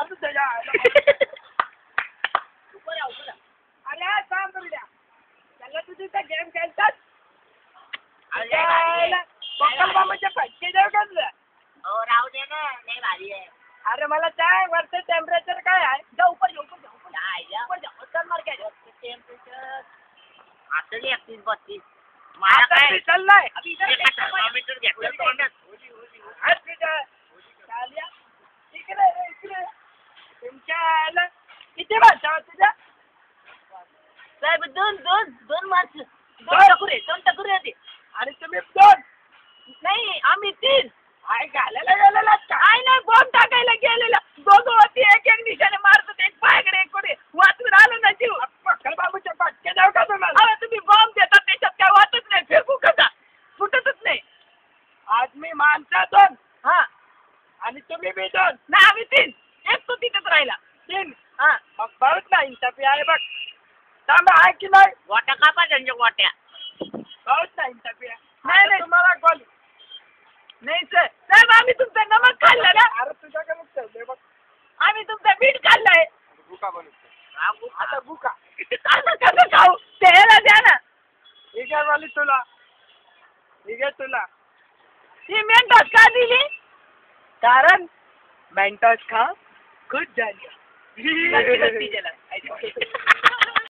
मारतो त्याच्या अरे काम करू द्या त्याला तुझी त्या गेम खेळतात बाबाचे फटके देऊ का तुला हो राहू दे ना लय भारी आहे अरे मला काय वरचं टेम्परेचर काय आहे जाऊ मार काय टेम्परेचर असेल 31-32 मला काय चाललाय थर्मामीटर घेतलं तोंडात इकडे तुमच्या किती भाषा तुझ्या साहेब दोन माणसं दोन टकुरे होते आणि तुम्ही दोन नाही आम्ही 3 काय घालायला काय नाही बॉम्ब टाकायला गेलेला दोघं होती एक निशाने मारतात एक पायाकडे एक कडे वाचून आलं ना जीव बाबूच्या पटके जाऊ का तुम्हाला अरे तुम्ही बॉम्ब देतात त्याच्यात काय वाटत नाही फेकू कसा फुटतच नाही आज मी माणसा 2 हा आणि तुम्ही बी 2 नाही आम्ही 3 एक तो तिथेच राहिला 3 हा मग बहुत नाही टपी आहे बघ तांबा आहे की नाही वाट्या कापा त्यांच्या वाट्या बहुत नाही टपी नाही तुम्हाला कॉल नाही सर साहेब आम्ही तुमचा नमक खाल्ला ना अरे तुझ्याकडे ठेवले बघ आम्ही तुमचा मीठ खाल्लाय बुका बनवतो आता बुका आता कसं खाऊ त्याला द्या ना ठीक आहे वाली तुला ठीक आहे तुला ती मेंटॉस का दिली कारण मेंटॉस खा खुश झाली